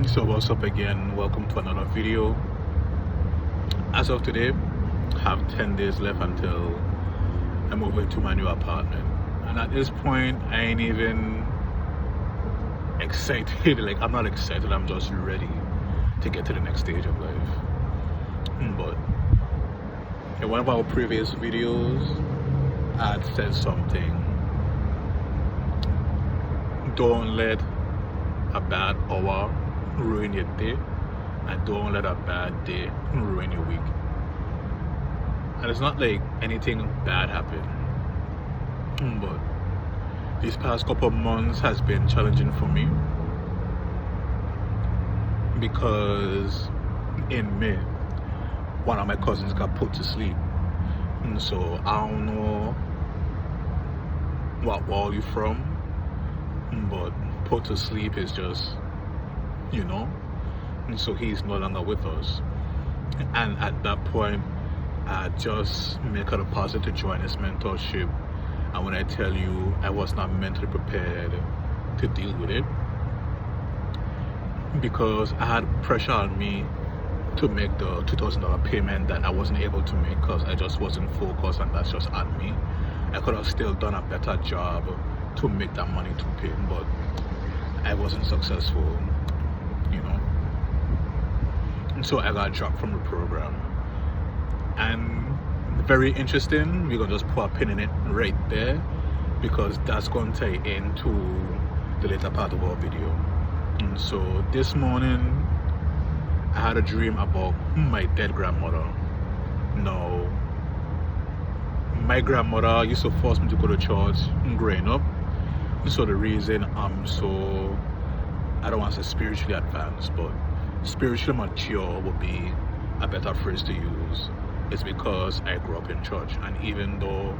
So what's up again? Welcome to another video. As of today, I have 10 days left until I move into my new apartment. And at this point, I ain't even excited. Like, I'm not excited, I'm just ready to get to the next stage of life. But in one of our previous videos, I had said something. Don't let a bad hour ruin your day, and don't let a bad day ruin your week. And it's not like anything bad happened, but these past couple of months has been challenging for me because in May, one of my cousins got put to sleep. And so I don't know what wall you from, but put to sleep is just, and so he's no longer with us. And at that point, I just make a deposit to join his mentorship. And when I tell you I was not mentally prepared to deal with it, because I had pressure on me to make the $2,000 payment that I wasn't able to make because I just wasn't focused, and that's just on me. I could have still done a better job to make that money to pay, but I wasn't successful, and so I got dropped from the program. And very interesting, we're gonna just put a pin in it right there because that's gonna tie into the later part of our video. And so this morning I had a dream about my dead grandmother. Now, my grandmother used to force me to go to church growing up. So the reason I'm so, I don't want to say spiritually advanced, but spiritually mature would be a better phrase to use. It's because I grew up in church, and even though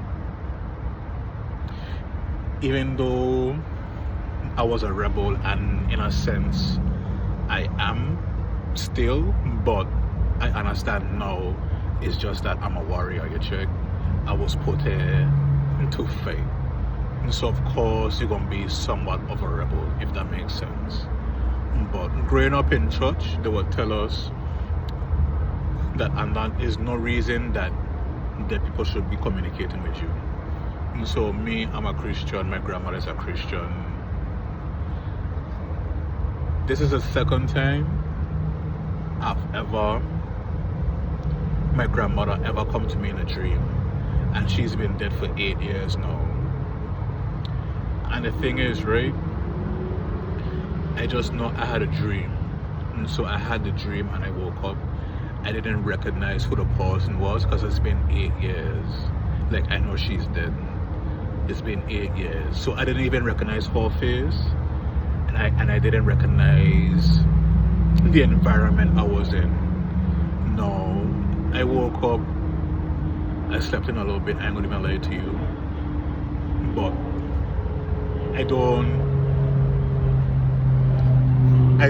I was a rebel, and in a sense I am still, but I understand now it's just that I'm a warrior, you check. I was put here to fight. And so of course you're gonna be somewhat of a rebel, if that makes sense. But growing up in church, they would tell us that, and that is no reason that dead people should be communicating with you. And so me, I'm a Christian, my grandmother is a Christian. This is the second time my grandmother ever come to me in a dream, and she's been dead for 8 years now. And the thing is, right, I just know I had a dream, and so I had the dream and I woke up. I didn't recognize who the person was because it's been 8 years. Like, I know she's dead. It's been 8 years, so I didn't even recognize her face, and I didn't recognize the environment I was in. No, I woke up, I slept in a little bit, I ain't gonna even lie to you, but I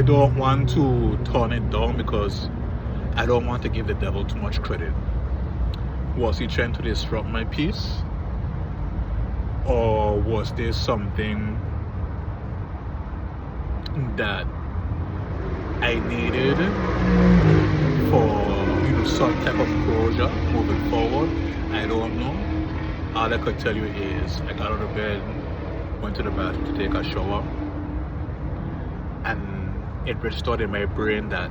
don't want to turn it down because I don't want to give the devil too much credit. Was he trying to disrupt my peace? Or was there something that I needed for some type of closure moving forward? I don't know. All I could tell you is I got out of bed, went to the bathroom to take a shower, and it registered in my brain that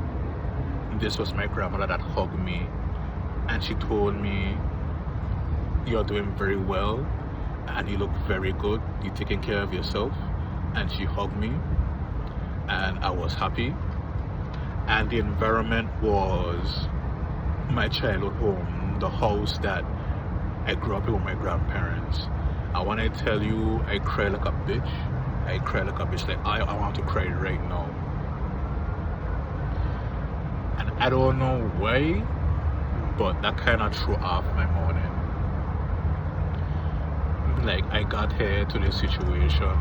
this was my grandmother that hugged me, and she told me, "You're doing very well and you look very good, you're taking care of yourself." And she hugged me, and I was happy. And the environment was my childhood home, the house that I grew up in with my grandparents. And when I tell you I cry like a bitch, I cry like a bitch. Like, I want to cry right now. And I don't know why, but that kind of threw off my morning. Like, I got here to this situation,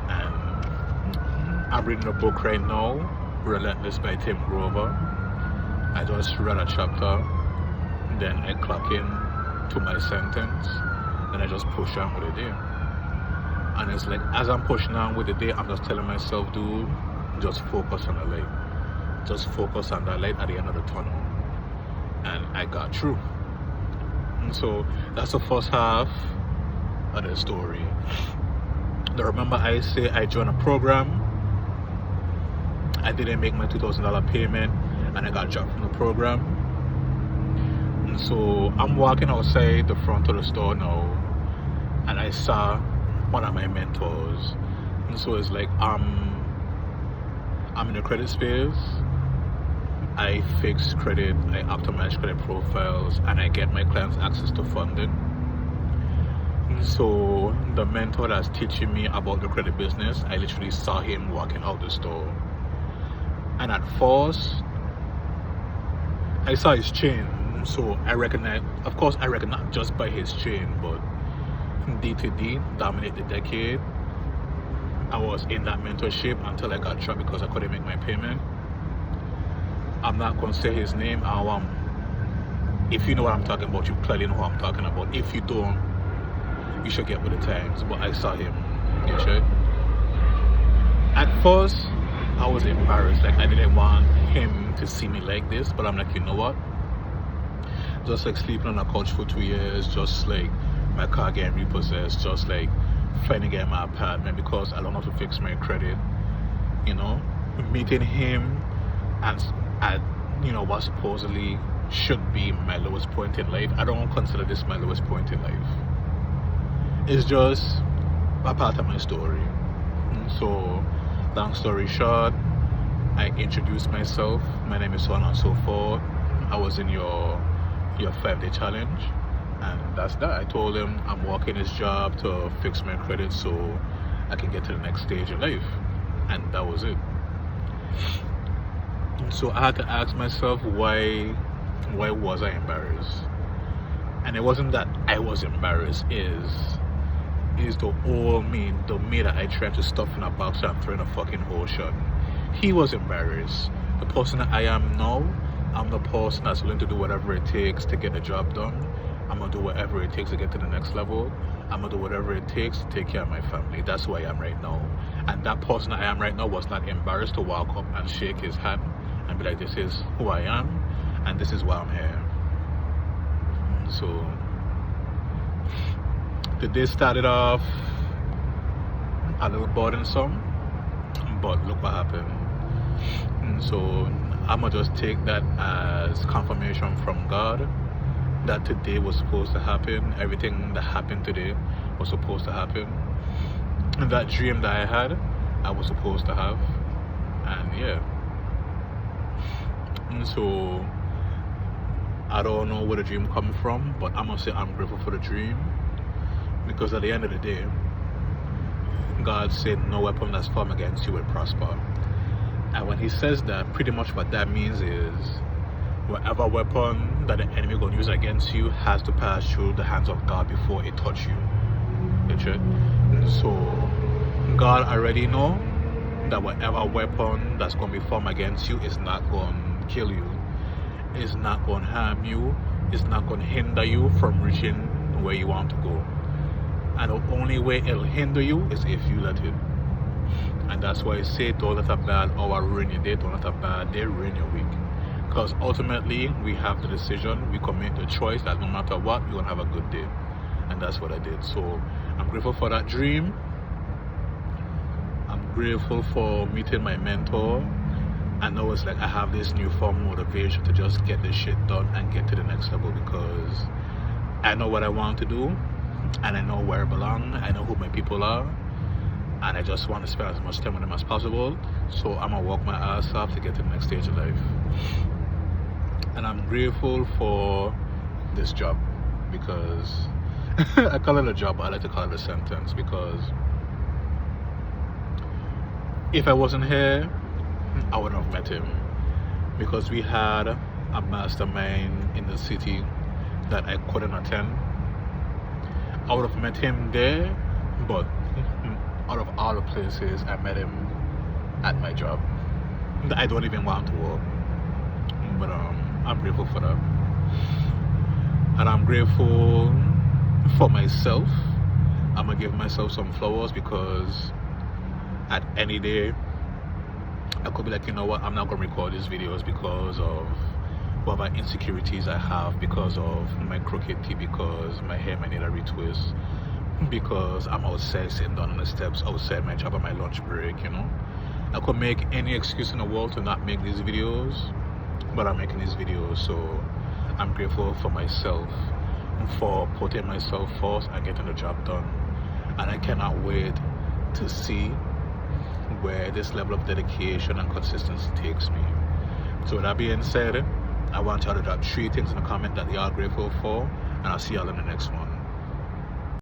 and I'm reading a book right now, Relentless by Tim Grover. I just read a chapter, then I clock in to my sentence, then I just push on with the day. And it's like, as I'm pushing on with the day, I'm just telling myself, dude, just focus on the light. Just focus on that light at the end of the tunnel. And I got through. And so that's the first half of the story. Now remember I say I joined a program. I didn't make my $2,000 payment and I got dropped from the program. And so I'm walking outside the front of the store now and I saw one of my mentors. And so it's like I'm in the credit space. I fix credit, I optimize credit profiles, and I get my clients access to funding. And so the mentor that's teaching me about the credit business, I literally saw him walking out the store. And at first, I saw his chain. So I recognize, of course, I recognize not just by his chain, but D2D, dominate the decade. I was in that mentorship until I got trapped because I couldn't make my payment. I'm not going to say his name. If you know what I'm talking about, you clearly know who I'm talking about. If you don't, you should get with the times. But I saw him. You should. At first, I was embarrassed. Like, I didn't want him to see me like this. But I'm like, you know what? Just like sleeping on a couch for 2 years, just like my car getting repossessed, just like trying to get my apartment because I don't know how to fix my credit. You know, meeting him and at, you know, what supposedly should be my lowest point in life. I don't consider this my lowest point in life. It's just a part of my story. And so, long story short, I introduced myself. My name is so on and so forth. I was in your 5-day challenge, and that's that. I told him I'm working his job to fix my credit so I can get to the next stage in life, and that was it. So I had to ask myself why was I embarrassed? And it wasn't that I was embarrassed, is the old me, the me that I tried to stuff in a box and throw in a fucking ocean. He was embarrassed. The person that I am now, I'm the person that's willing to do whatever it takes to get the job done. I'm gonna do whatever it takes to get to the next level. I'm gonna do whatever it takes to take care of my family. That's who I am right now. And that person that I am right now was not embarrassed to walk up and shake his hand and be like, this is who I am and this is why I'm here. So the day started off a little burdensome, but look what happened. And so I'm gonna just take that as confirmation from God that today was supposed to happen. Everything that happened today was supposed to happen. And that dream that I had, I was supposed to have. And yeah. And so I don't know where the dream come from, but I'm gonna say I'm grateful for the dream, because at the end of the day, God said no weapon that's formed against you will prosper. And when he says that, pretty much what that means is whatever weapon that the enemy is going to use against you has to pass through the hands of God before it touch you. So God already know that whatever weapon that's going to be formed against you is not going to kill you, is not going to harm you, is not going to hinder you from reaching where you want to go. And the only way it'll hinder you is if you let it. And that's why I say, don't let a bad hour ruin your day, don't let a bad day ruin your week. Because ultimately, we have the decision, we can make the choice that no matter what, we're going to have a good day. And that's what I did. So I'm grateful for that dream. I'm grateful for meeting my mentor. I know it's like I have this newfound motivation to just get this shit done and get to the next level, because I know what I want to do and I know where I belong. I know who my people are. And I just want to spend as much time with them as possible. So I'm going to work my ass off to get to the next stage of life. And I'm grateful for this job, because I call it a job, but I like to call it a sentence, because if I wasn't here, I wouldn't have met him, because we had a mastermind in the city that I couldn't attend. I would have met him there, but out of all the places, I met him at my job. I don't even want to work, but I'm grateful for that. And I'm grateful for myself. I'm gonna give myself some flowers, because at any day I could be like, you know what, I'm not going to record these videos because of whatever insecurities I have, because of my crooked teeth, because my hair might need a retwist, because I'm outside sitting down on the steps outside my job on my lunch break, you know. I could make any excuse in the world to not make these videos, but I'm making these videos, so I'm grateful for myself, for putting myself first and getting the job done. And I cannot wait to see where this level of dedication and consistency takes me. So with that being said, I want y'all to drop 3 things in the comment that y'all are grateful for, and I'll see y'all in the next one.